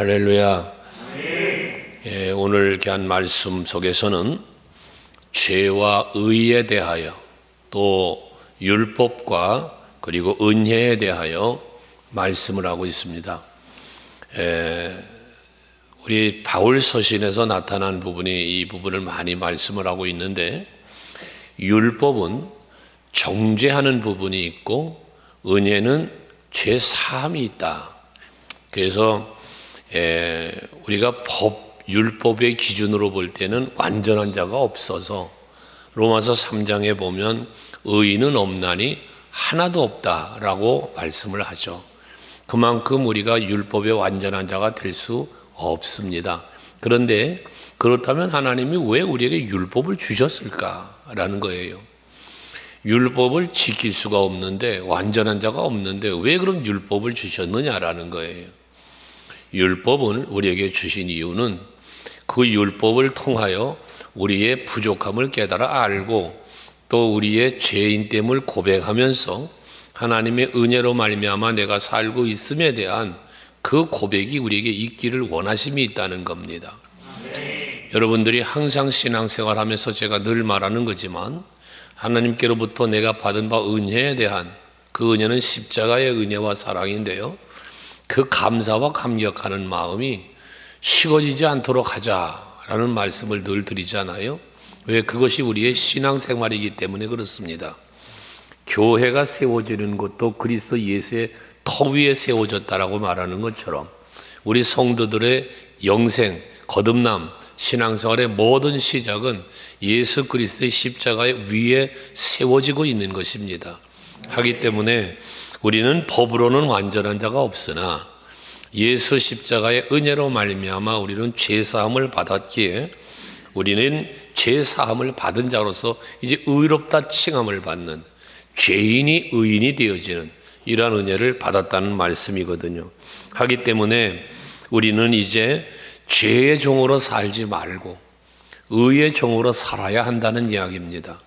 할렐루야. 오늘 귀한 말씀 속에서는 죄와 의에 대하여 또 율법과 그리고 은혜에 대하여 말씀을 하고 있습니다. 우리 바울 서신에서 나타난 부분이 이 부분을 많이 말씀을 하고 있는데, 율법은 정죄하는 부분이 있고 은혜는 죄 사함이 있다. 그래서 우리가 율법의 기준으로 볼 때는 완전한 자가 없어서 로마서 3장에 보면 의인은 없나니 하나도 없다라고 말씀을 하죠. 그만큼 우리가 율법의 완전한 자가 될 수 없습니다. 그런데 그렇다면 하나님이 왜 우리에게 율법을 주셨을까라는 거예요. 율법을 지킬 수가 없는데, 완전한 자가 없는데 왜 그럼 율법을 주셨느냐라는 거예요. 율법을 우리에게 주신 이유는 그 율법을 통하여 우리의 부족함을 깨달아 알고 또 우리의 죄인됨을 고백하면서 하나님의 은혜로 말미암아 내가 살고 있음에 대한 그 고백이 우리에게 있기를 원하심이 있다는 겁니다. 여러분들이 항상 신앙생활하면서 제가 늘 말하는 거지만, 하나님께로부터 내가 받은 바 은혜에 대한 그 은혜는 십자가의 은혜와 사랑인데요, 그 감사와 감격하는 마음이 식어지지 않도록 하자라는 말씀을 늘 드리잖아요. 왜? 그것이 우리의 신앙생활이기 때문에 그렇습니다. 교회가 세워지는 것도 그리스도 예수의 터 위에 세워졌다라고 말하는 것처럼 우리 성도들의 영생, 거듭남, 신앙생활의 모든 시작은 예수 그리스도의 십자가 위에 세워지고 있는 것입니다. 하기 때문에 우리는 법으로는 완전한 자가 없으나 예수 십자가의 은혜로 말미암아 우리는 죄사함을 받았기에 우리는 죄사함을 받은 자로서 이제 의롭다 칭함을 받는, 죄인이 의인이 되어지는 이러한 은혜를 받았다는 말씀이거든요. 하기 때문에 우리는 이제 죄의 종으로 살지 말고 의의 종으로 살아야 한다는 이야기입니다.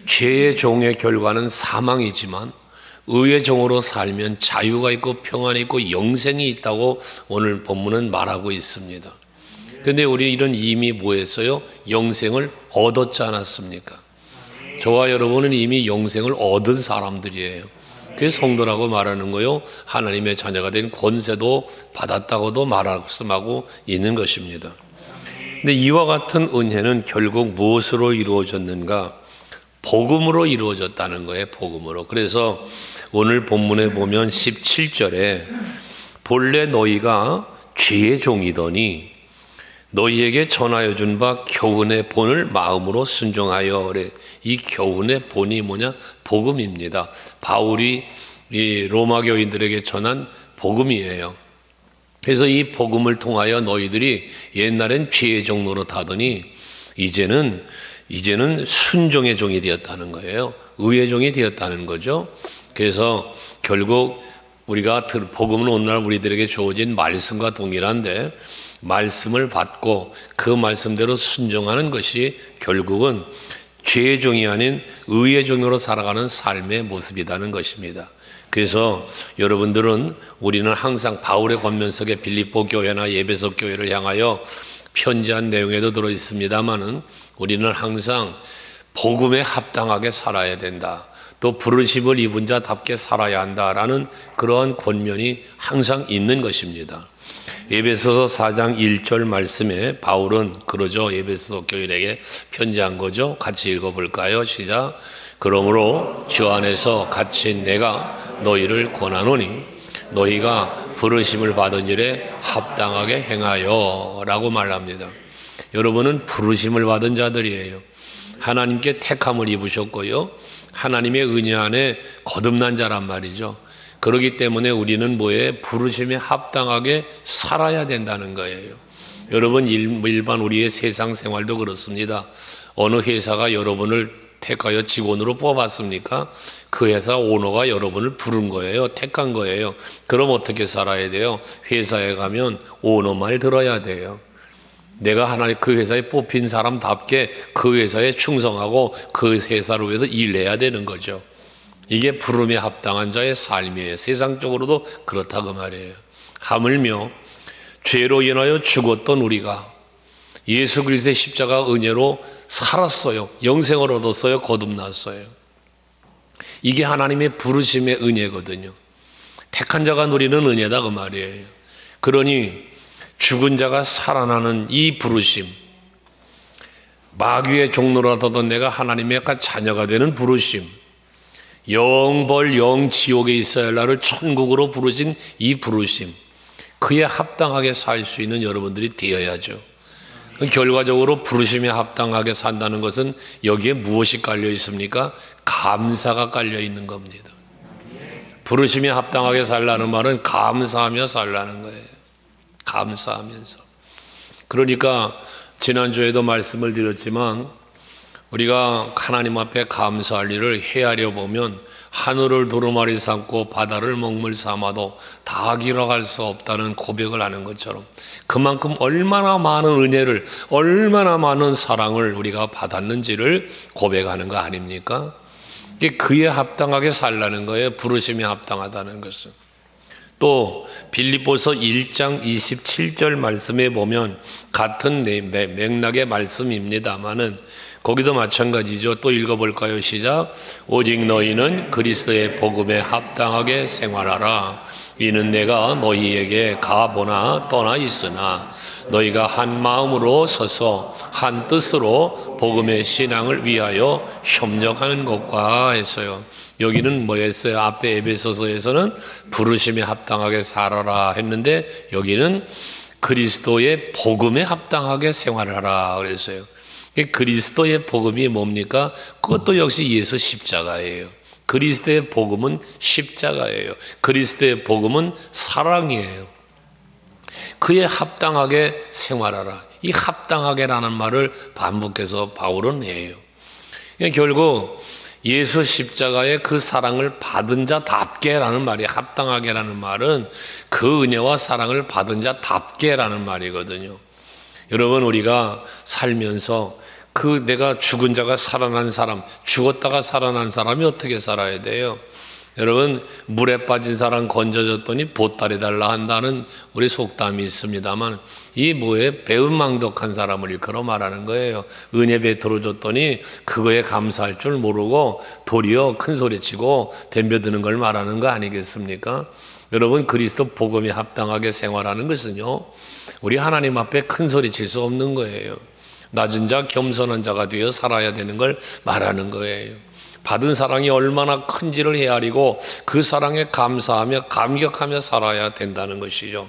죄의 종의 결과는 사망이지만 의의 종으로 살면 자유가 있고 평안이 있고 영생이 있다고 오늘 본문은 말하고 있습니다. 그런데 우리 이런 이미 뭐 했어요? 영생을 얻었지 않았습니까? 저와 여러분은 이미 영생을 얻은 사람들이에요. 그게 성도라고 말하는 거요, 하나님의 자녀가 된 권세도 받았다고도 말씀하고 있는 것입니다. 근데 이와 같은 은혜는 결국 무엇으로 이루어졌는가? 복음으로 이루어졌다는 거예요. 복음으로. 그래서 오늘 본문에 보면 17절에 본래 너희가 죄의 종이더니 너희에게 전하여 준 바 교훈의 본을 마음으로 순종하여. 그래. 이 교훈의 본이 뭐냐? 복음입니다. 바울이 이 로마 교인들에게 전한 복음이에요. 그래서 이 복음을 통하여 너희들이 옛날엔 죄의 종 노릇하더니 이제는 순종의 종이 되었다는 거예요. 의의 종이 되었다는 거죠. 그래서 결국 우리가 복음은 오늘날 우리들에게 주어진 말씀과 동일한데, 말씀을 받고 그 말씀대로 순종하는 것이 결국은 죄의 종이 아닌 의의 종으로 살아가는 삶의 모습이라는 것입니다. 그래서 여러분들은, 우리는 항상 바울의 권면석에 빌립보 교회나 예배소 교회를 향하여 편지한 내용에도 들어 있습니다만은, 우리는 항상 복음에 합당하게 살아야 된다, 또 부르심을 입은 자답게 살아야 한다라는 그러한 권면이 항상 있는 것입니다. 에베소서 4장 1절 말씀에 바울은 그러죠. 에베소 교인에게 편지한 거죠. 같이 읽어볼까요? 시작. 그러므로 주 안에서 갇힌 내가 너희를 권하노니 너희가 부르심을 받은 일에 합당하게 행하여 라고 말합니다. 여러분은 부르심을 받은 자들이에요. 하나님께 택함을 입으셨고요, 하나님의 은혜 안에 거듭난 자란 말이죠. 그렇기 때문에 우리는 뭐에 부르심에 합당하게 살아야 된다는 거예요. 여러분, 일반 우리의 세상 생활도 그렇습니다. 어느 회사가 여러분을 택하여 직원으로 뽑았습니까? 그 회사 오너가 여러분을 부른 거예요. 택한 거예요. 그럼 어떻게 살아야 돼요? 회사에 가면 오너 말 들어야 돼요. 내가 하나님 그 회사에 뽑힌 사람답게 그 회사에 충성하고 그 회사를 위해서 일해야 되는 거죠. 이게 부름에 합당한 자의 삶이에요. 세상적으로도 그렇다고 말이에요. 하물며 죄로 인하여 죽었던 우리가 예수 그리스도의 십자가 은혜로 살았어요. 영생을 얻었어요. 거듭났어요. 이게 하나님의 부르심의 은혜거든요. 택한 자가 누리는 은혜다 그 말이에요. 그러니 죽은 자가 살아나는 이 부르심, 마귀의 종로라도 내가 하나님의 자녀가 되는 부르심, 영벌 영지옥에 있어야 할 나를 천국으로 부르신 이 부르심, 그에 합당하게 살 수 있는 여러분들이 되어야죠. 결과적으로 부르심에 합당하게 산다는 것은 여기에 무엇이 깔려 있습니까? 감사가 깔려 있는 겁니다. 부르심에 합당하게 살라는 말은 감사하며 살라는 거예요. 감사하면서. 그러니까 지난주에도 말씀을 드렸지만 우리가 하나님 앞에 감사할 일을 헤아려 보면 하늘을 두루마리 삼고 바다를 먹물 삼아도 다 기록할 수 없다는 고백을 하는 것처럼 그만큼 얼마나 많은 은혜를, 얼마나 많은 사랑을 우리가 받았는지를 고백하는 거 아닙니까? 이게 그에 합당하게 살라는 거예요. 부르심에 합당하다는 것은. 또 빌립보서 1장 27절 말씀에 보면 같은 맥락의 말씀입니다마는 거기도 마찬가지죠. 또 읽어볼까요? 시작. 오직 너희는 그리스도의 복음에 합당하게 생활하라. 이는 내가 너희에게 가보나 떠나 있으나 너희가 한 마음으로 서서 한 뜻으로 복음의 신앙을 위하여 협력하는 것과 해서요. 여기는 뭐였어요? 앞에 에베소서에서는 부르심에 합당하게 살아라 했는데 여기는 그리스도의 복음에 합당하게 생활하라 그랬어요. 그리스도의 복음이 뭡니까? 그것도 역시 예수 십자가예요. 그리스도의 복음은 십자가예요. 그리스도의 복음은 사랑이에요. 그에 합당하게 생활하라. 이 합당하게라는 말을 반복해서 바울은 해요. 결국 예수 십자가의 그 사랑을 받은 자답게라는 말이, 합당하게라는 말은 그 은혜와 사랑을 받은 자답게라는 말이거든요. 여러분, 우리가 살면서 그 내가 죽은 자가 살아난 사람, 죽었다가 살아난 사람이 어떻게 살아야 돼요? 여러분, 물에 빠진 사람 건져줬더니 보따리 달라 한다는 우리 속담이 있습니다만 이 뭐에 배은망덕한 사람을 일컬어 말하는 거예요. 은혜 베풀어 줬더니 그거에 감사할 줄 모르고 도리어 큰 소리치고 덤벼드는 걸 말하는 거 아니겠습니까? 여러분, 그리스도 복음에 합당하게 생활하는 것은요, 우리 하나님 앞에 큰 소리칠 수 없는 거예요. 낮은 자 겸손한 자가 되어 살아야 되는 걸 말하는 거예요. 받은 사랑이 얼마나 큰지를 헤아리고 그 사랑에 감사하며 감격하며 살아야 된다는 것이죠.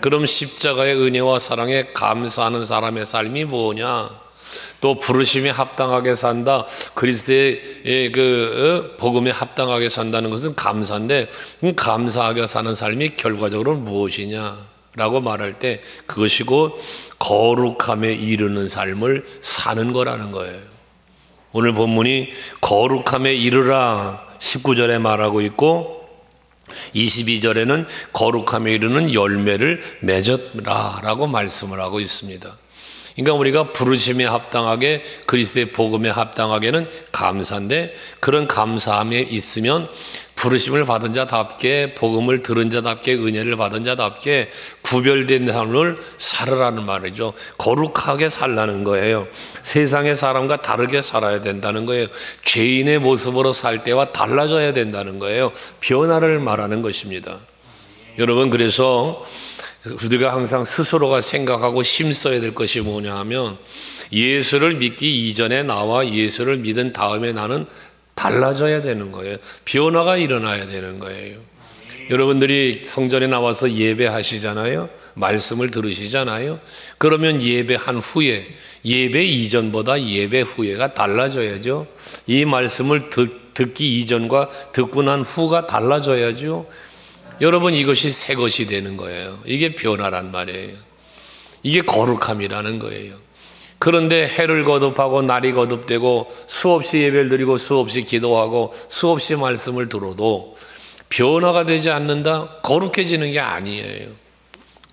그럼 십자가의 은혜와 사랑에 감사하는 사람의 삶이 뭐냐? 또 부르심에 합당하게 산다, 그리스도의 그 복음에 합당하게 산다는 것은 감사인데, 감사하게 사는 삶이 결과적으로 무엇이냐라고 말할 때 그것이고 거룩함에 이르는 삶을 사는 거라는 거예요. 오늘 본문이 거룩함에 이르라 19절에 말하고 있고 22절에는 거룩함에 이르는 열매를 맺었라 라고 말씀을 하고 있습니다. 그러니까 우리가 부르심에 합당하게, 그리스도의 복음에 합당하게는 감사인데, 그런 감사함에 있으면 부르심을 받은 자답게, 복음을 들은 자답게, 은혜를 받은 자답게 구별된 삶을 살으라는 말이죠. 거룩하게 살라는 거예요. 세상의 사람과 다르게 살아야 된다는 거예요. 죄인의 모습으로 살 때와 달라져야 된다는 거예요. 변화를 말하는 것입니다. 여러분, 그래서 우리가 항상 스스로가 생각하고 힘써야 될 것이 뭐냐 하면, 예수를 믿기 이전에 나와 예수를 믿은 다음에 나는 달라져야 되는 거예요. 변화가 일어나야 되는 거예요. 여러분들이 성전에 나와서 예배하시잖아요. 말씀을 들으시잖아요. 그러면 예배한 후에, 예배 이전보다 예배 후에가 달라져야죠. 이 말씀을 듣기 이전과 듣고 난 후가 달라져야죠. 여러분, 이것이 새 것이 되는 거예요. 이게 변화란 말이에요. 이게 거룩함이라는 거예요. 그런데 해를 거듭하고 날이 거듭되고 수없이 예배를 드리고 수없이 기도하고 수없이 말씀을 들어도 변화가 되지 않는다? 거룩해지는 게 아니에요.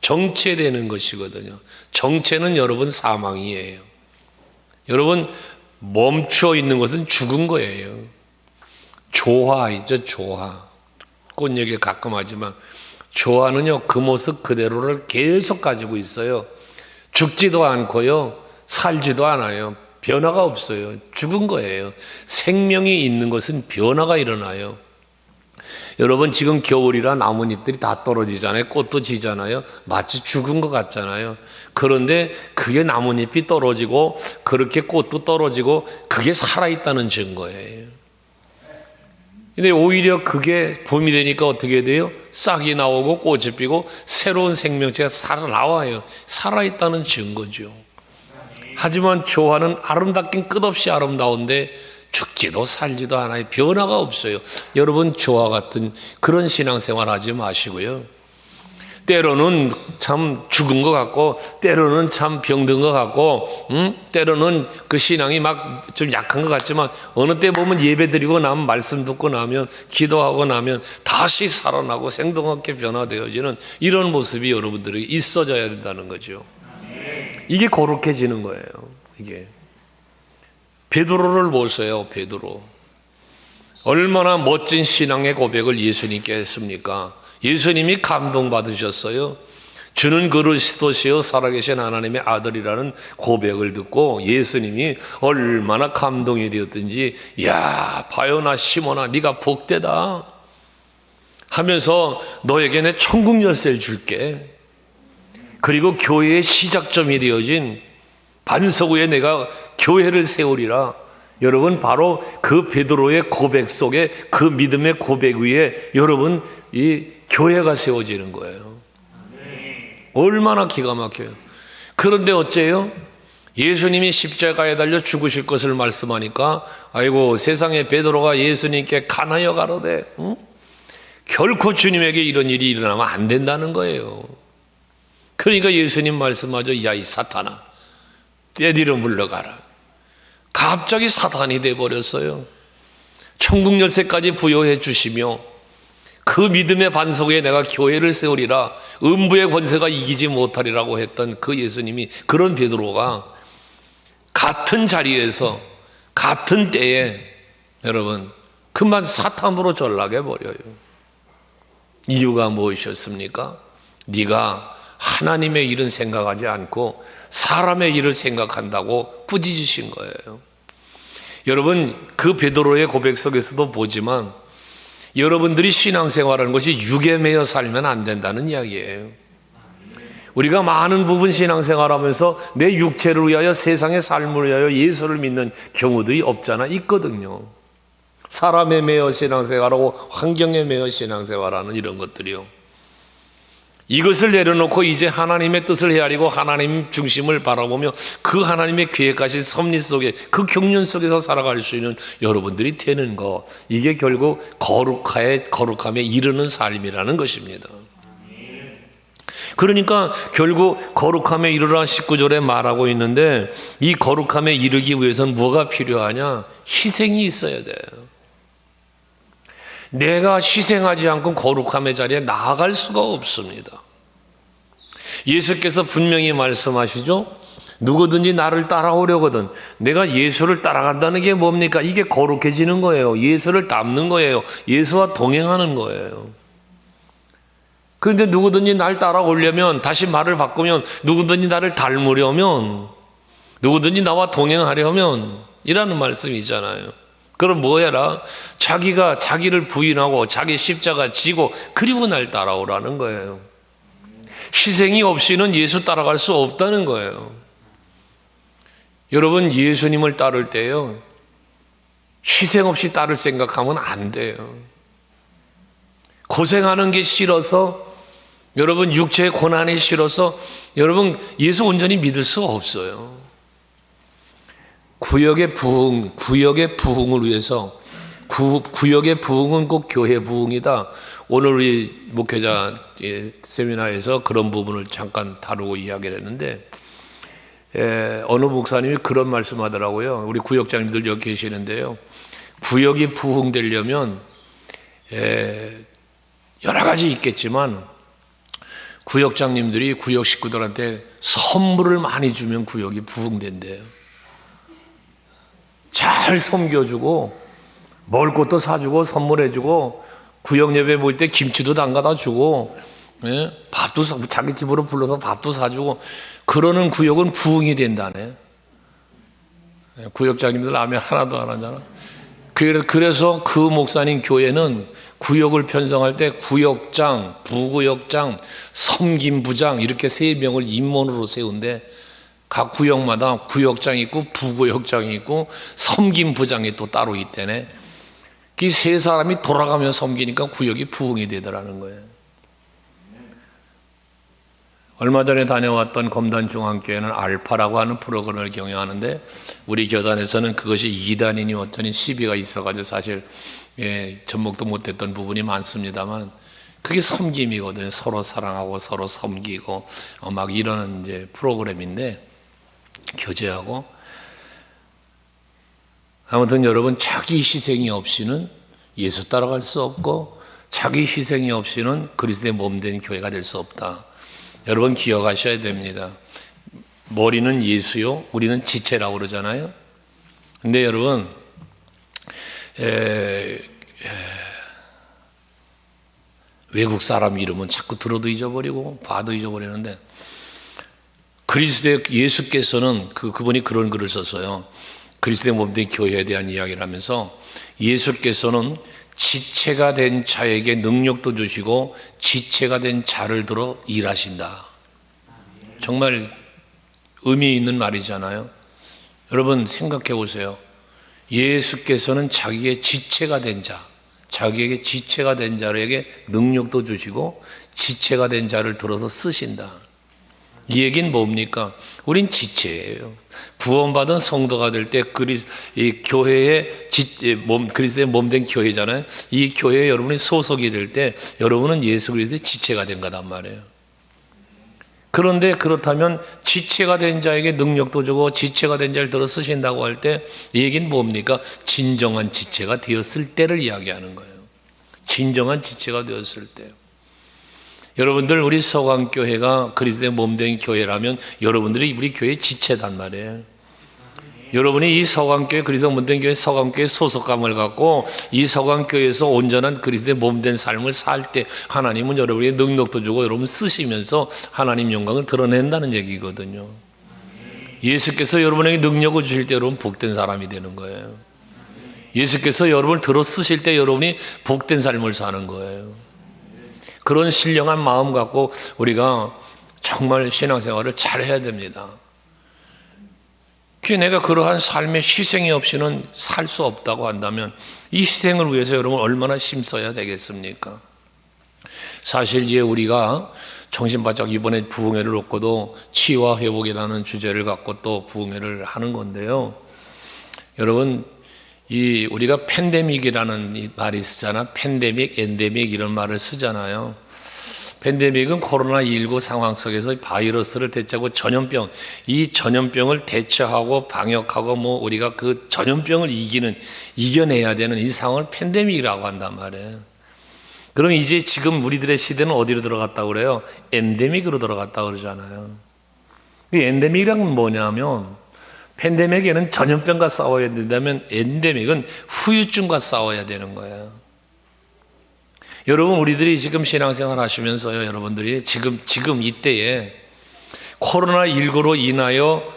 정체되는 것이거든요. 정체는 여러분 사망이에요. 여러분, 멈춰 있는 것은 죽은 거예요. 조화 있죠, 조화. 꽃 얘기 가끔 하지만 조화는요, 그 모습 그대로를 계속 가지고 있어요. 죽지도 않고요, 살지도 않아요. 변화가 없어요. 죽은 거예요. 생명이 있는 것은 변화가 일어나요. 여러분, 지금 겨울이라 나뭇잎들이 다 떨어지잖아요. 꽃도 지잖아요. 마치 죽은 것 같잖아요. 그런데 그게 나뭇잎이 떨어지고 그렇게 꽃도 떨어지고 그게 살아있다는 증거예요. 근데 오히려 그게 봄이 되니까 어떻게 돼요? 싹이 나오고 꽃이 피고 새로운 생명체가 살아나와요. 살아있다는 증거죠. 하지만 조화는 아름답긴 끝없이 아름다운데 죽지도 살지도 않아요. 변화가 없어요. 여러분, 조화 같은 그런 신앙생활 하지 마시고요. 때로는 참 죽은 것 같고, 때로는 참 병든 것 같고, 때로는 그 신앙이 막 좀 약한 것 같지만, 어느 때 보면 예배 드리고 나면, 말씀 듣고 나면, 기도하고 나면 다시 살아나고 생동하게 변화되어지는 이런 모습이 여러분들에게 있어져야 된다는 거죠. 이게 거룩해지는 거예요. 이게 베드로를 보세요. 베드로 얼마나 멋진 신앙의 고백을 예수님께 했습니까? 예수님이 감동받으셨어요. 주는 그리스도시요 살아계신 하나님의 아들이라는 고백을 듣고 예수님이 얼마나 감동이 되었든지, 야, 바요나 시몬아, 네가 복되다 하면서 너에게 내 천국 열쇠를 줄게. 그리고 교회의 시작점이 되어진 반석 위에 내가 교회를 세우리라. 여러분, 바로 그 베드로의 고백 속에, 그 믿음의 고백 위에 여러분 이 교회가 세워지는 거예요. 얼마나 기가 막혀요. 그런데 어째요? 예수님이 십자가에 달려 죽으실 것을 말씀하니까, 아이고, 세상에 베드로가 예수님께 간하여 가로되, 결코 주님에게 이런 일이 일어나면 안 된다는 거예요. 그러니까 예수님 말씀하죠. 야, 이 사탄아, 때 뒤로 물러가라. 갑자기 사탄이 돼버렸어요. 천국 열쇠까지 부여해 주시며 그 믿음의 반석 위에 내가 교회를 세우리라. 음부의 권세가 이기지 못하리라고 했던 그 예수님이, 그런 베드로가 같은 자리에서 같은 때에 여러분 그만 사탄으로 전락해 버려요. 이유가 무엇이었습니까? 네가 하나님의 일은 생각하지 않고 사람의 일을 생각한다고 꾸짖으신 거예요. 여러분, 그 베드로의 고백 속에서도 보지만 여러분들이 신앙생활하는 것이 육에 매여 살면 안 된다는 이야기예요. 우리가 많은 부분 신앙생활하면서 내 육체를 위하여, 세상의 삶을 위하여 예수를 믿는 경우들이 없잖아. 있거든요. 사람에 매여 신앙생활하고 환경에 매여 신앙생활하는 이런 것들이요. 이것을 내려놓고 이제 하나님의 뜻을 헤아리고 하나님 중심을 바라보며 그 하나님의 계획하신 섭리 속에, 그 경륜 속에서 살아갈 수 있는 여러분들이 되는 것, 이게 결국 거룩함에 이르는 삶이라는 것입니다. 그러니까 결국 거룩함에 이르라 19절에 말하고 있는데, 이 거룩함에 이르기 위해서는 뭐가 필요하냐? 희생이 있어야 돼요. 내가 희생하지 않고 거룩함의 자리에 나아갈 수가 없습니다. 예수께서 분명히 말씀하시죠. 누구든지 나를 따라오려거든. 내가 예수를 따라간다는 게 뭡니까? 이게 거룩해지는 거예요. 예수를 닮는 거예요. 예수와 동행하는 거예요. 그런데 누구든지 날 따라오려면, 다시 말을 바꾸면, 누구든지 나를 닮으려면, 누구든지 나와 동행하려면 이라는 말씀이잖아요. 그럼 뭐 해라? 자기가 자기를 부인하고 자기 십자가 지고 그리고 날 따라오라는 거예요. 희생이 없이는 예수 따라갈 수 없다는 거예요. 여러분, 예수님을 따를 때요, 희생 없이 따를 생각하면 안 돼요. 고생하는 게 싫어서, 여러분 육체의 고난이 싫어서 여러분 예수 온전히 믿을 수 없어요. 구역의 부흥을 위해서, 구역의 부흥은 꼭 교회 부흥이다. 오늘 우리 목회자 세미나에서 그런 부분을 잠깐 다루고 이야기를 했는데, 어느 목사님이 그런 말씀하더라고요. 우리 구역장님들 여기 계시는데요, 구역이 부흥되려면 여러 가지 있겠지만 구역장님들이 구역 식구들한테 선물을 많이 주면 구역이 부흥된대요. 잘 섬겨주고 먹을 것도 사주고 선물해주고 구역 예배 볼 때 김치도 담가다 주고 예? 자기 집으로 불러서 밥도 사주고 그러는 구역은 부흥이 된다네. 예? 구역장님들 아멘 하나도 안 하잖아. 그래서 그 목사님 교회는 구역을 편성할 때 구역장, 부구역장, 섬김부장 이렇게 3명을 임원으로 세운데 각 구역마다 구역장이 있고 부구역장이 있고 섬김부장이 또 따로 있대네. 이 3사람이 돌아가며 섬기니까 구역이 부흥이 되더라는 거예요. 얼마 전에 다녀왔던 검단중앙교회는 알파라고 하는 프로그램을 경영하는데 우리 교단에서는 그것이 2단이니 어쩌니 시비가 있어가지고 사실 접목도 못했던 부분이 많습니다만 그게 섬김이거든요. 서로 사랑하고 서로 섬기고 막 이런 이제 프로그램인데 교제하고 아무튼 여러분 자기 희생이 없이는 예수 따라갈 수 없고 자기 희생이 없이는 그리스도의 몸된 교회가 될 수 없다. 여러분 기억하셔야 됩니다. 머리는 예수요, 우리는 지체라고 그러잖아요. 근데 여러분 외국 사람 이름은 자꾸 들어도 잊어버리고 봐도 잊어버리는데 그리스도의 예수께서는 그분이 그런 글을 썼어요. 그리스도의 몸된 교회에 대한 이야기를 하면서 예수께서는 지체가 된 자에게 능력도 주시고 지체가 된 자를 들어 일하신다. 정말 의미 있는 말이잖아요. 여러분 생각해 보세요. 예수께서는 자기의 지체가 된 자, 자기에게 지체가 된 자에게 능력도 주시고 지체가 된 자를 들어서 쓰신다. 이 얘기는 뭡니까? 우린 지체예요. 구원받은 성도가 될 때 교회의 그리스도의 몸된 교회잖아요. 이 교회에 여러분이 소속이 될 때 여러분은 예수 그리스도의 지체가 된 거단 말이에요. 그런데 그렇다면 지체가 된 자에게 능력도 주고 지체가 된 자를 들어 쓰신다고 할 때 이 얘기는 뭡니까? 진정한 지체가 되었을 때를 이야기하는 거예요. 진정한 지체가 되었을 때. 여러분들 우리 서강교회가 그리스도의 몸된 교회라면 여러분들이 우리 교회의 지체단 말이에요. 여러분이 이 서강교회 그리스도 몸된 교회 서강교회 소속감을 갖고 이 서강교회에서 온전한 그리스도의 몸된 삶을 살 때 하나님은 여러분에게 능력도 주고 여러분 쓰시면서 하나님 영광을 드러낸다는 얘기거든요. 예수께서 여러분에게 능력을 주실 때 여러분 복된 사람이 되는 거예요. 예수께서 여러분을 들어 쓰실 때 여러분이 복된 삶을 사는 거예요. 그런 신령한 마음 갖고 우리가 정말 신앙생활을 잘 해야 됩니다. 내가 그러한 삶의 희생이 없이는 살 수 없다고 한다면 이 희생을 위해서 여러분 얼마나 힘써야 되겠습니까? 사실 이제 우리가 정신바짝 이번에 부흥회를 놓고도 치유와 회복이라는 주제를 갖고 또 부흥회를 하는 건데요. 여러분 우리가 팬데믹이라는 이 말이 쓰잖아. 팬데믹, 엔데믹 이런 말을 쓰잖아요. 팬데믹은 코로나19 상황 속에서 바이러스를 대체하고 전염병, 이 전염병을 대처하고 방역하고 우리가 그 전염병을 이겨내야 되는 이 상황을 팬데믹이라고 한단 말이에요. 그럼 이제 지금 우리들의 시대는 어디로 들어갔다고 그래요? 엔데믹으로 들어갔다고 그러잖아요. 이 엔데믹이란 건 뭐냐면 팬데믹에는 전염병과 싸워야 된다면 엔데믹은 후유증과 싸워야 되는 거예요. 여러분 우리들이 지금 신앙생활 하시면서요, 여러분들이 지금 이때에 코로나19로 인하여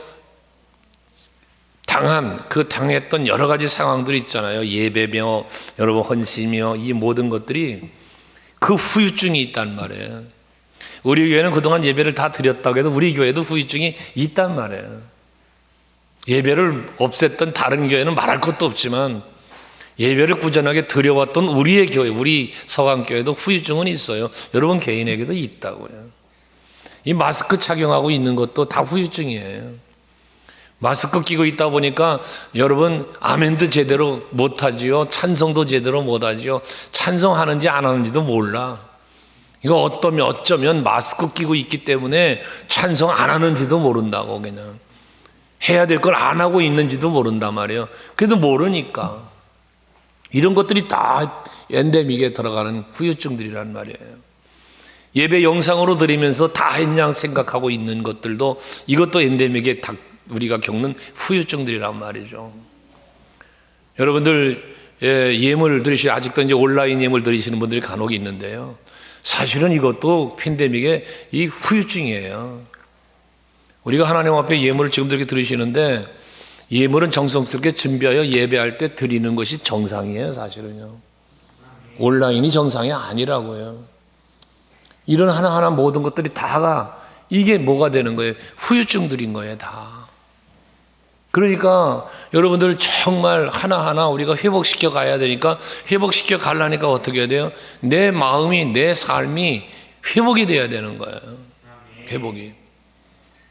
당했던 여러 가지 상황들이 있잖아요. 예배며 여러분 헌신이며 이 모든 것들이 그 후유증이 있단 말이에요. 우리 교회는 그동안 예배를 다 드렸다고 해도 우리 교회도 후유증이 있단 말이에요. 예배를 없앴던 다른 교회는 말할 것도 없지만 예배를 꾸준하게 드려왔던 우리의 교회, 우리 서강교회도 후유증은 있어요. 여러분 개인에게도 있다고요. 이 마스크 착용하고 있는 것도 다 후유증이에요. 마스크 끼고 있다 보니까 여러분 아멘도 제대로 못하지요. 찬송도 제대로 못하지요. 찬송하는지 안 하는지도 몰라. 이거 어쩌면 마스크 끼고 있기 때문에 찬송 안 하는지도 모른다고 그냥. 해야 될 걸 안 하고 있는지도 모른단 말이에요. 그래도 모르니까. 이런 것들이 다 엔데믹에 들어가는 후유증들이란 말이에요. 예배 영상으로 드리면서 다 했냐 생각하고 있는 것들도 이것도 엔데믹에 우리가 겪는 후유증들이란 말이죠. 여러분들 예물 드리시고 아직도 이제 온라인 예물 드리시는 분들이 간혹 있는데요. 사실은 이것도 팬데믹의 이 후유증이에요. 우리가 하나님 앞에 예물을 지금도 이렇게 드리시는데 예물은 정성스럽게 준비하여 예배할 때 드리는 것이 정상이에요. 사실은요. 온라인이 정상이 아니라고요. 이런 하나하나 모든 것들이 다가 이게 뭐가 되는 거예요? 후유증들인 거예요. 다. 그러니까 여러분들 정말 하나하나 우리가 회복시켜 가야 되니까 회복시켜 가려니까 어떻게 해야 돼요? 내 마음이 내 삶이 회복이 돼야 되는 거예요. 회복이.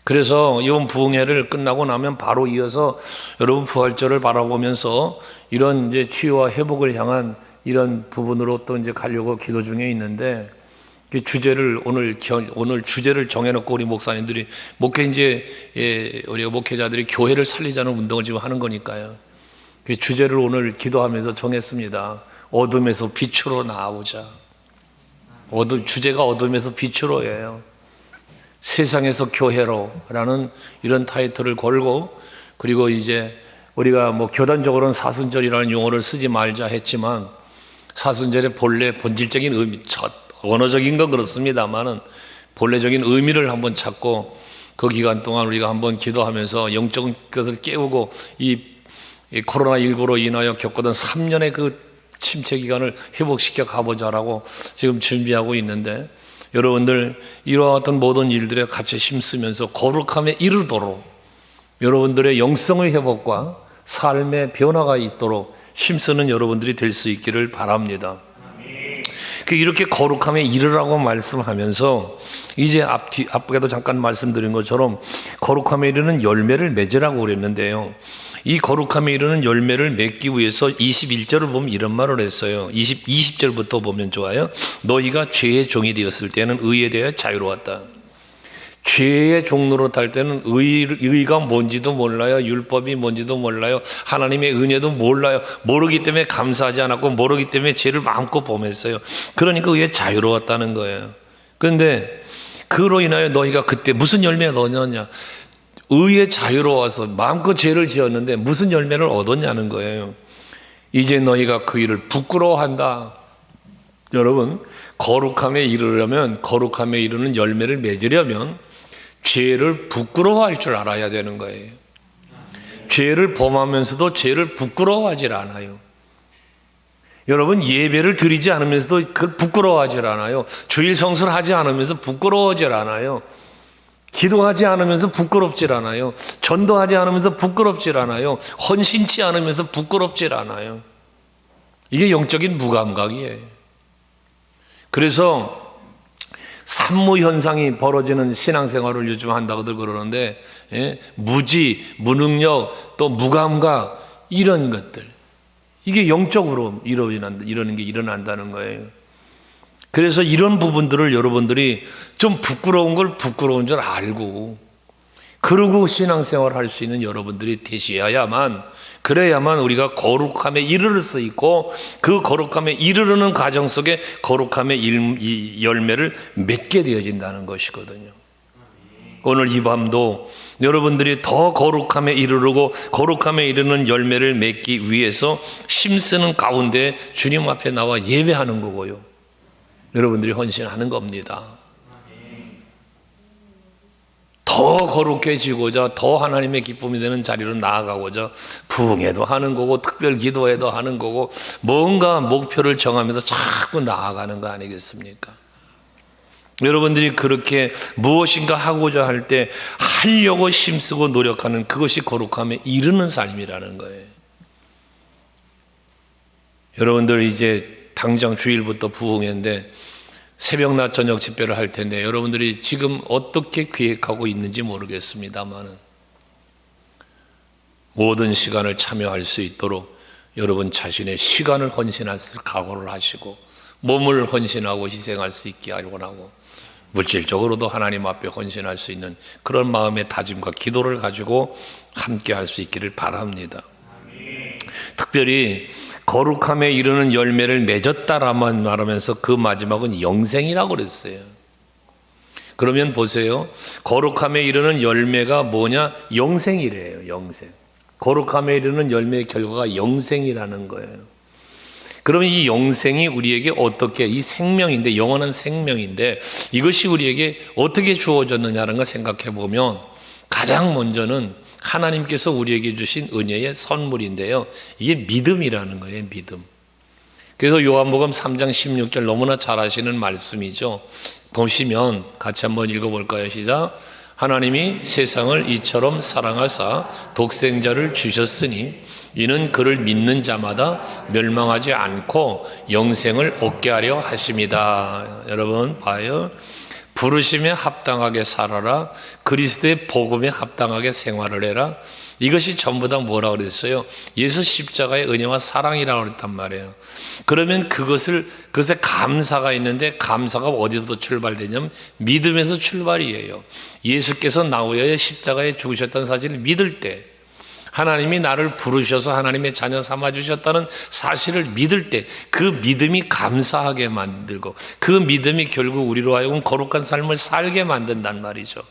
그래서 이번 부흥회를 끝나고 나면 바로 이어서 여러분 부활절을 바라보면서 이런 이제 치유와 회복을 향한 이런 부분으로 또 이제 가려고 기도 중에 있는데 그 주제를 오늘 주제를 정해놓고 우리 목사님들이 우리가 목회자들이 교회를 살리자는 운동을 지금 하는 거니까요. 그 주제를 오늘 기도하면서 정했습니다. 어둠에서 빛으로 나아오자. 주제가 어둠에서 빛으로예요. 세상에서 교회로라는 이런 타이틀을 걸고 그리고 이제 우리가 뭐 교단적으로는 사순절이라는 용어를 쓰지 말자 했지만 사순절의 본래 본질적인 의미, 언어적인 건 그렇습니다만은 본래적인 의미를 한번 찾고 그 기간 동안 우리가 한번 기도하면서 영적 것을 깨우고 이 코로나19로 인하여 겪었던 3년의 그 침체 기간을 회복시켜 가보자라고 지금 준비하고 있는데 여러분들 이와 같은 모든 일들에 같이 힘쓰면서 거룩함에 이르도록 여러분들의 영성의 회복과 삶의 변화가 있도록 힘쓰는 여러분들이 될 수 있기를 바랍니다. 이렇게 거룩함에 이르라고 말씀하면서 이제 앞에도 잠깐 말씀드린 것처럼 거룩함에 이르는 열매를 맺으라고 그랬는데요. 이 거룩함에 이르는 열매를 맺기 위해서 21절을 보면 이런 말을 했어요. 20절부터 보면 좋아요. 너희가 죄의 종이 되었을 때는 의에 대하여 자유로웠다. 죄의 종로로 탈 때는 의가 뭔지도 몰라요. 율법이 뭔지도 몰라요. 하나님의 은혜도 몰라요. 모르기 때문에 감사하지 않았고 모르기 때문에 죄를 마음껏 범했어요. 그러니까 의에 자유로웠다는 거예요. 그런데 그로 인하여 너희가 그때 무슨 열매가 얻었냐? 의에 자유로워서 마음껏 죄를 지었는데 무슨 열매를 얻었냐는 거예요. 이제 너희가 그 일을 부끄러워한다. 여러분, 거룩함에 이르려면 거룩함에 이르는 열매를 맺으려면 죄를 부끄러워할 줄 알아야 되는 거예요. 죄를 범하면서도 죄를 부끄러워하지 않아요. 여러분 예배를 드리지 않으면서도 그걸 부끄러워하지 않아요. 주일 성수를 하지 않으면서 부끄러워하지 않아요. 기도하지 않으면서 부끄럽지 않아요. 전도하지 않으면서 부끄럽지 않아요. 헌신치 않으면서 부끄럽지 않아요. 이게 영적인 무감각이에요. 그래서 산무 현상이 벌어지는 신앙생활을 요즘 한다고들 그러는데 무지, 무능력, 또 무감각 이런 것들 이게 영적으로 이러는 게 일어난다는 거예요. 그래서 이런 부분들을 여러분들이 좀 부끄러운 걸 부끄러운 줄 알고 그러고 신앙생활을 할 수 있는 여러분들이 되셔야만 그래야만 우리가 거룩함에 이르를 수 있고 그 거룩함에 이르르는 과정 속에 거룩함의 열매를 맺게 되어진다는 것이거든요. 오늘 이 밤도 여러분들이 더 거룩함에 이르르고 거룩함에 이르는 열매를 맺기 위해서 힘쓰는 가운데 주님 앞에 나와 예배하는 거고요. 여러분들이 헌신하는 겁니다. 더 거룩해지고자 더 하나님의 기쁨이 되는 자리로 나아가고자 부흥회도 하는 거고 특별 기도회도 하는 거고 뭔가 목표를 정하면서 자꾸 나아가는 거 아니겠습니까? 여러분들이 그렇게 무엇인가 하고자 할 때 하려고 힘쓰고 노력하는 그것이 거룩함에 이르는 삶이라는 거예요. 여러분들 이제 당장 주일부터 부흥회인데 새벽 낮 저녁 집회를 할 텐데 여러분들이 지금 어떻게 계획하고 있는지 모르겠습니다만 모든 시간을 참여할 수 있도록 여러분 자신의 시간을 헌신할 수 각오를 하시고 몸을 헌신하고 희생할 수 있게 하고 물질적으로도 하나님 앞에 헌신할 수 있는 그런 마음의 다짐과 기도를 가지고 함께 할 수 있기를 바랍니다. 특별히 거룩함에 이르는 열매를 맺었다라만 말하면서 그 마지막은 영생이라고 그랬어요. 그러면 보세요. 거룩함에 이르는 열매가 뭐냐? 영생이래요. 영생. 거룩함에 이르는 열매의 결과가 영생이라는 거예요. 그러면 이 영생이 우리에게 어떻게, 이 생명인데, 영원한 생명인데 이것이 우리에게 어떻게 주어졌느냐는 걸 생각해 보면 가장 먼저는 하나님께서 우리에게 주신 은혜의 선물인데요, 이게 믿음이라는 거예요. 믿음. 그래서 요한복음 3장 16절 너무나 잘 아시는 말씀이죠. 보시면 같이 한번 읽어볼까요? 시작. 하나님이 세상을 이처럼 사랑하사 독생자를 주셨으니 이는 그를 믿는 자마다 멸망하지 않고 영생을 얻게 하려 하심이다. 여러분 봐요. 부르심에 합당하게 살아라. 그리스도의 복음에 합당하게 생활을 해라. 이것이 전부 다 뭐라고 그랬어요? 예수 십자가의 은혜와 사랑이라고 그랬단 말이에요. 그러면 그것에 감사가 있는데, 감사가 어디서부터 출발되냐면 믿음에서 출발이에요. 예수께서 나 위하여 십자가에 죽으셨다는 사실을 믿을 때, 하나님이 나를 부르셔서 하나님의 자녀 삼아주셨다는 사실을 믿을 때 그 믿음이 감사하게 만들고, 그 믿음이 결국 우리로 하여금 거룩한 삶을 살게 만든단 말이죠.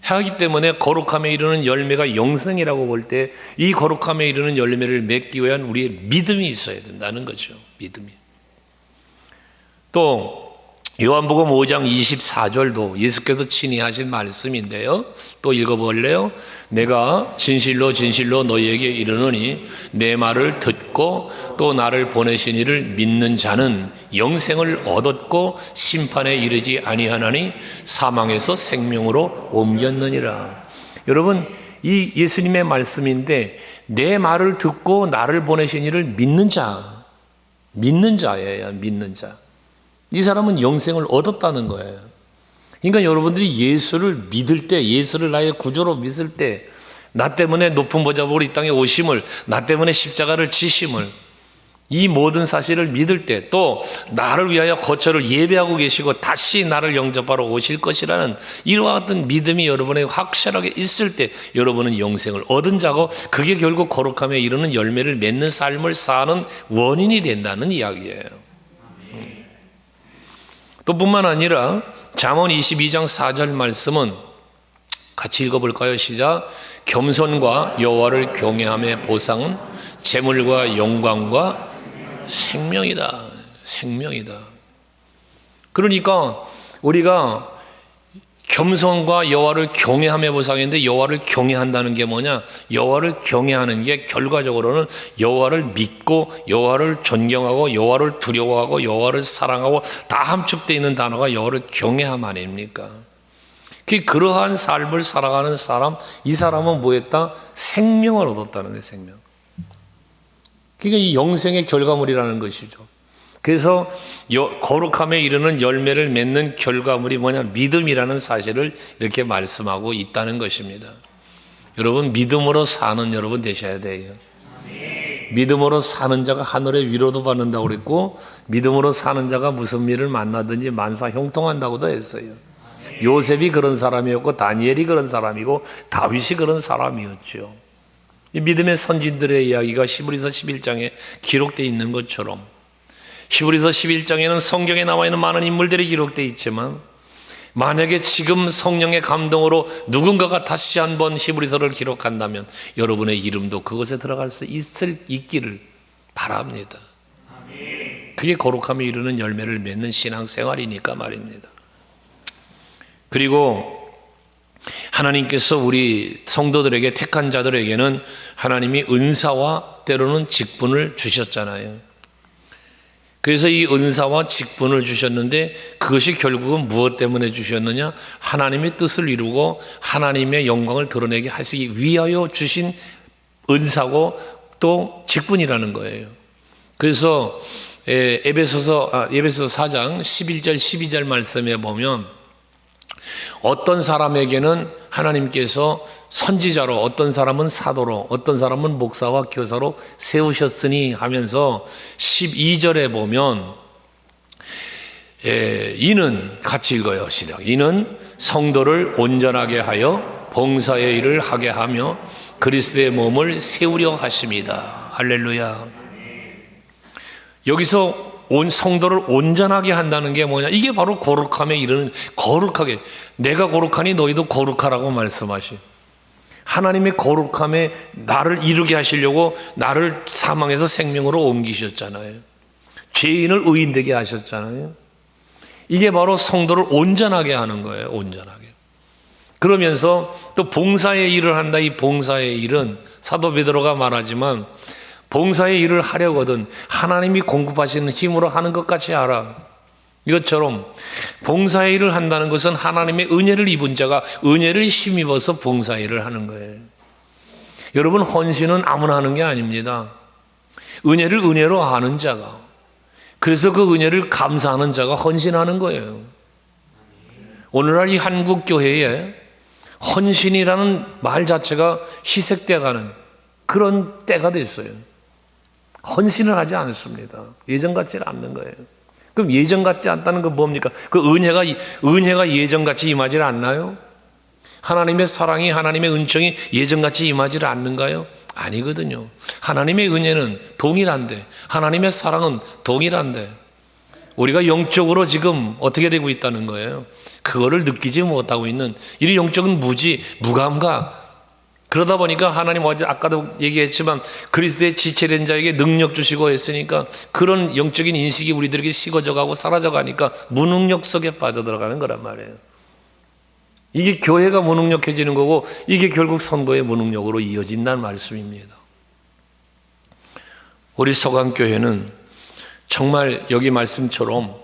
하기 때문에 거룩함에 이르는 열매가 영생이라고 볼 때 이 거룩함에 이르는 열매를 맺기 위한 우리의 믿음이 있어야 된다는 거죠. 믿음이. 또 요한복음 5장 24절도 예수께서 친히 하신 말씀인데요, 또 읽어볼래요? 내가 진실로 진실로 너희에게 이르노니 내 말을 듣고 또 나를 보내신 이를 믿는 자는 영생을 얻었고 심판에 이르지 아니하나니 사망에서 생명으로 옮겼느니라. 여러분, 이 예수님의 말씀인데 내 말을 듣고 나를 보내신 이를 믿는 자예요. 믿는 자. 이 사람은 영생을 얻었다는 거예요. 그러니까 여러분들이 예수를 믿을 때, 예수를 나의 구주로 믿을 때, 나 때문에 높은 보좌보로 이 땅에 오심을, 나 때문에 십자가를 지심을, 이 모든 사실을 믿을 때, 또 나를 위하여 거처를 예배하고 계시고 다시 나를 영접하러 오실 것이라는 이와 같은 믿음이 여러분에게 확실하게 있을 때 여러분은 영생을 얻은 자고, 그게 결국 거룩함에 이르는 열매를 맺는 삶을 사는 원인이 된다는 이야기예요. 또 뿐만 아니라 잠언 22장 4절 말씀은 같이 읽어볼까요? 시작. 겸손과 여호와를 경외함의 보상은 재물과 영광과 생명이다. 생명이다. 그러니까 우리가 겸손과 여호와를 경외함의 보상인데, 여호와를 경외한다는 게 뭐냐? 여호와를 경외하는 게 결과적으로는 여호와를 믿고 여호와를 존경하고 여호와를 두려워하고 여호와를 사랑하고 다 함축되어 있는 단어가 여호와를 경외함 아닙니까? 그러한 삶을 살아가는 사람, 이 사람은 뭐했다? 생명을 얻었다는 거예요. 생명. 그러니까 이 영생의 결과물이라는 것이죠. 그래서 거룩함에 이르는 열매를 맺는 결과물이 뭐냐? 믿음이라는 사실을 이렇게 말씀하고 있다는 것입니다. 여러분, 믿음으로 사는 여러분 되셔야 돼요. 믿음으로 사는 자가 하늘의 위로도 받는다고 그랬고, 믿음으로 사는 자가 무슨 일을 만나든지 만사 형통한다고도 했어요. 요셉이 그런 사람이었고, 다니엘이 그런 사람이고, 다윗이 그런 사람이었죠. 이 믿음의 선진들의 이야기가 히브리서 11장에 기록되어 있는 것처럼, 히브리서 11장에는 성경에 나와 있는 많은 인물들이 기록되어 있지만, 만약에 지금 성령의 감동으로 누군가가 다시 한번 히브리서를 기록한다면 여러분의 이름도 그것에 들어갈 수 있기를 바랍니다. 그게 거룩함에 이르는 열매를 맺는 신앙생활이니까 말입니다. 그리고 하나님께서 우리 성도들에게, 택한 자들에게는 하나님이 은사와 때로는 직분을 주셨잖아요. 그래서 이 은사와 직분을 주셨는데 그것이 결국은 무엇 때문에 주셨느냐? 하나님의 뜻을 이루고 하나님의 영광을 드러내게 하시기 위하여 주신 은사고 또 직분이라는 거예요. 그래서 에베소서 4장 11절 12절 말씀에 보면, 어떤 사람에게는 하나님께서 선지자로, 어떤 사람은 사도로, 어떤 사람은 목사와 교사로 세우셨으니 하면서 12절에 보면, 이는, 같이 읽어요. 시작. 이는 성도를 온전하게 하여 봉사의 일을 하게 하며 그리스도의 몸을 세우려 하심이다. 할렐루야. 여기서 성도를 온전하게 한다는 게 뭐냐? 이게 바로 거룩함에 이르는, 거룩하게, 내가 거룩하니 너희도 거룩하라고 말씀하시. 하나님의 거룩함에 나를 이루게 하시려고 나를 사망에서 생명으로 옮기셨잖아요. 죄인을 의인되게 하셨잖아요. 이게 바로 성도를 온전하게 하는 거예요. 온전하게. 그러면서 또 봉사의 일을 한다. 이 봉사의 일은 사도 베드로가 말하지만 봉사의 일을 하려거든 하나님이 공급하시는 힘으로 하는 것 같이 하라. 이것처럼 봉사의 일을 한다는 것은 하나님의 은혜를 입은 자가 은혜를 힘입어서 봉사의 일을 하는 거예요. 여러분, 헌신은 아무나 하는 게 아닙니다. 은혜를 은혜로 아는 자가, 그래서 그 은혜를 감사하는 자가 헌신하는 거예요. 오늘날 이 한국 교회에 헌신이라는 말 자체가 희색돼가는 그런 때가 됐어요. 헌신을 하지 않습니다. 예전 같지는 않는 거예요. 그럼 예전 같지 않다는 건 뭡니까? 그 은혜가 예전 같이 임하지 않나요? 하나님의 사랑이, 하나님의 은총이 예전 같이 임하지 않는가요? 아니거든요. 하나님의 은혜는 동일한데, 하나님의 사랑은 동일한데, 우리가 영적으로 지금 어떻게 되고 있다는 거예요? 그거를 느끼지 못하고 있는 이 영적인 무감각. 그러다 보니까 하나님 어제 아까도 얘기했지만 그리스도의 지체된 자에게 능력 주시고 했으니까 그런 영적인 인식이 우리들에게 식어져 가고 사라져 가니까 무능력 속에 빠져들어가는 거란 말이에요. 이게 교회가 무능력해지는 거고 이게 결국 선거의 무능력으로 이어진다는 말씀입니다. 우리 서강교회는 정말 여기 말씀처럼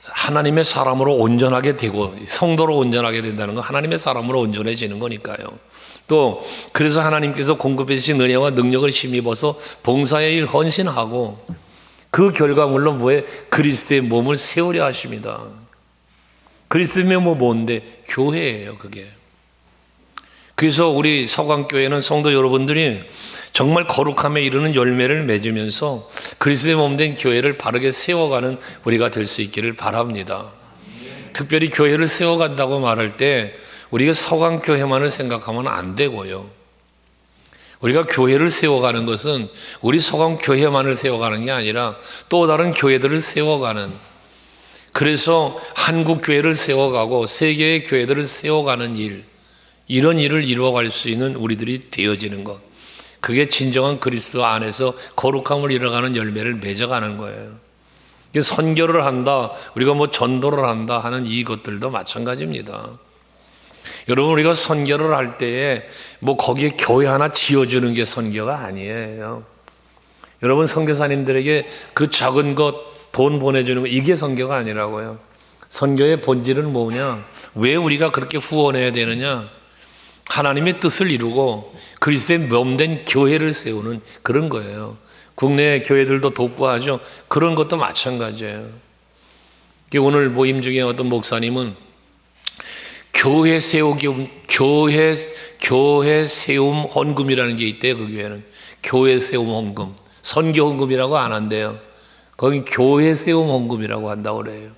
하나님의 사람으로 온전하게 되고 성도로 온전하게 된다는 건 하나님의 사람으로 온전해지는 거니까요. 또 그래서 하나님께서 공급해 주신 은혜와 능력을 힘입어서 봉사의 일 헌신하고 그 결과물로 뭐에 그리스도의 몸을 세우려 하십니다. 그리스도의 몸은 뭔데? 교회예요, 그게. 그래서 우리 서강교회는 성도 여러분들이 정말 거룩함에 이르는 열매를 맺으면서 그리스도의 몸된 교회를 바르게 세워가는 우리가 될 수 있기를 바랍니다. 특별히 교회를 세워간다고 말할 때 우리가 서강교회만을 생각하면 안 되고요. 우리가 교회를 세워가는 것은 우리 서강교회만을 세워가는 게 아니라 또 다른 교회들을 세워가는, 그래서 한국 교회를 세워가고 세계의 교회들을 세워가는 일, 이런 일을 이루어갈 수 있는 우리들이 되어지는 것, 그게 진정한 그리스도 안에서 거룩함을 이뤄가는 열매를 맺어가는 거예요. 선교를 한다, 우리가 뭐 전도를 한다 하는 이것들도 마찬가지입니다. 여러분, 우리가 선교를 할 때에 뭐 거기에 교회 하나 지어주는 게 선교가 아니에요. 여러분, 선교사님들에게 그 작은 것 돈 보내주는 거, 이게 선교가 아니라고요. 선교의 본질은 뭐냐? 왜 우리가 그렇게 후원해야 되느냐? 하나님의 뜻을 이루고 그리스도의 몸된 교회를 세우는 그런 거예요. 국내 교회들도 돕고 하죠. 그런 것도 마찬가지예요. 오늘 모임 중에 어떤 목사님은 교회 세움 헌금이라는 게 있대요. 그 교회는 교회 세움 헌금, 선교 헌금이라고 안 한대요. 거기 교회 세움 헌금이라고 한다고 그래요.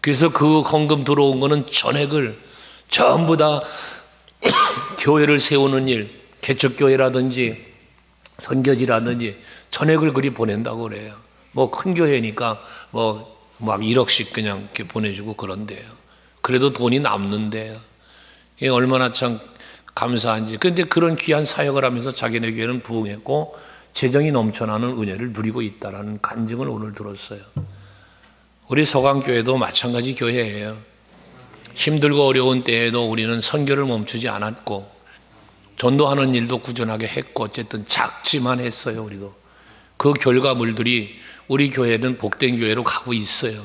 그래서 그 헌금 들어온 거는 전액을 전부 다 교회를 세우는 일, 개척교회라든지 선교지라든지 전액을 그리 보낸다고 그래요. 뭐 큰 교회니까 뭐 막 1억씩 그냥 이렇게 보내주고 그런데요. 그래도 돈이 남는데요. 이게 얼마나 참 감사한지. 그런데 그런 귀한 사역을 하면서 자기네 교회는 부흥했고 재정이 넘쳐나는 은혜를 누리고 있다라는 간증을 오늘 들었어요. 우리 서강교회도 마찬가지 교회예요. 힘들고 어려운 때에도 우리는 선교를 멈추지 않았고 전도하는 일도 꾸준하게 했고 어쨌든 작지만 했어요. 우리도 그 결과물들이 우리 교회는 복된 교회로 가고 있어요.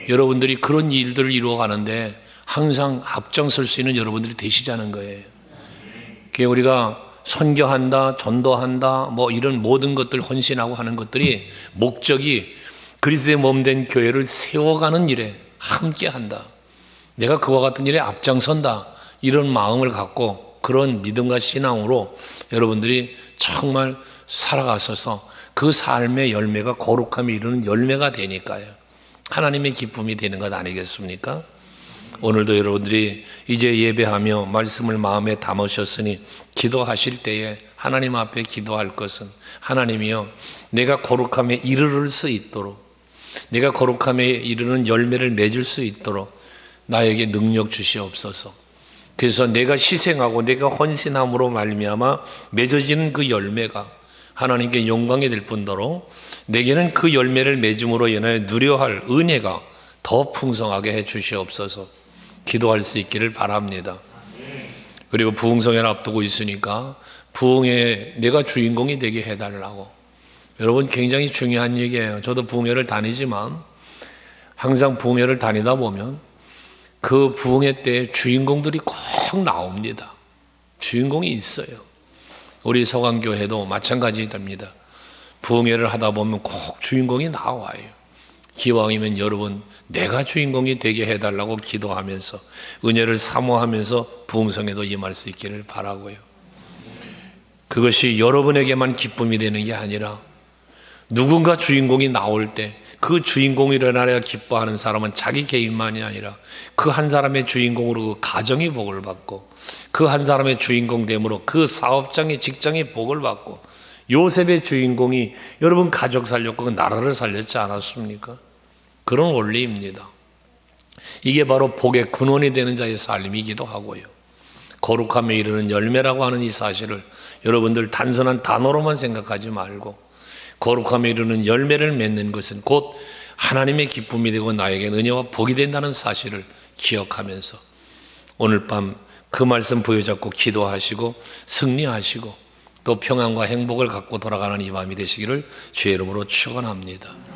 여러분들이 그런 일들을 이루어가는데 항상 앞장설 수 있는 여러분들이 되시자는 거예요. 우리가 선교한다, 전도한다, 뭐 이런 모든 것들 헌신하고 하는 것들이 목적이 그리스도의 몸된 교회를 세워가는 일에 함께한다. 내가 그와 같은 일에 앞장선다. 이런 마음을 갖고 그런 믿음과 신앙으로 여러분들이 정말 살아가셔서 그 삶의 열매가 거룩함이 이루는 열매가 되니까요. 하나님의 기쁨이 되는 것 아니겠습니까? 오늘도 여러분들이 이제 예배하며 말씀을 마음에 담으셨으니 기도하실 때에 하나님 앞에 기도할 것은 하나님이여, 내가 거룩함에 이르를 수 있도록, 내가 거룩함에 이르는 열매를 맺을 수 있도록 나에게 능력 주시옵소서. 그래서 내가 희생하고 내가 헌신함으로 말미암아 맺어지는 그 열매가 하나님께 영광이 될 뿐더러 내게는 그 열매를 맺음으로 인하여 누려할 은혜가 더 풍성하게 해 주시옵소서. 기도할 수 있기를 바랍니다. 그리고 부흥성회를 앞두고 있으니까 부흥회 내가 주인공이 되게 해달라고. 여러분, 굉장히 중요한 얘기예요. 저도 부흥회를 다니지만 항상 부흥회를 다니다 보면 그 부흥회 때 주인공들이 꼭 나옵니다. 주인공이 있어요. 우리 서강교회도 마찬가지입니다. 부흥회를 하다 보면 꼭 주인공이 나와요. 기왕이면 여러분, 내가 주인공이 되게 해달라고 기도하면서 은혜를 사모하면서 부흥성에도 임할 수 있기를 바라고요. 그것이 여러분에게만 기쁨이 되는 게 아니라 누군가 주인공이 나올 때 그 주인공이라 하여 기뻐하는 사람은 자기 개인만이 아니라 그 한 사람의 주인공으로 그 가정이 복을 받고 그 한 사람의 주인공됨으로 그 사업장의 직장이 복을 받고, 요셉의 주인공이 여러분 가족 살렸고 그 나라를 살렸지 않았습니까? 그런 원리입니다. 이게 바로 복의 근원이 되는 자의 삶이기도 하고요. 거룩함에 이르는 열매라고 하는 이 사실을 여러분들 단순한 단어로만 생각하지 말고, 거룩함에 이르는 열매를 맺는 것은 곧 하나님의 기쁨이 되고 나에게 은혜와 복이 된다는 사실을 기억하면서 오늘 밤 그 말씀 부여잡고 기도하시고 승리하시고 또 평안과 행복을 갖고 돌아가는 이 밤이 되시기를 주의 이름으로 축원합니다.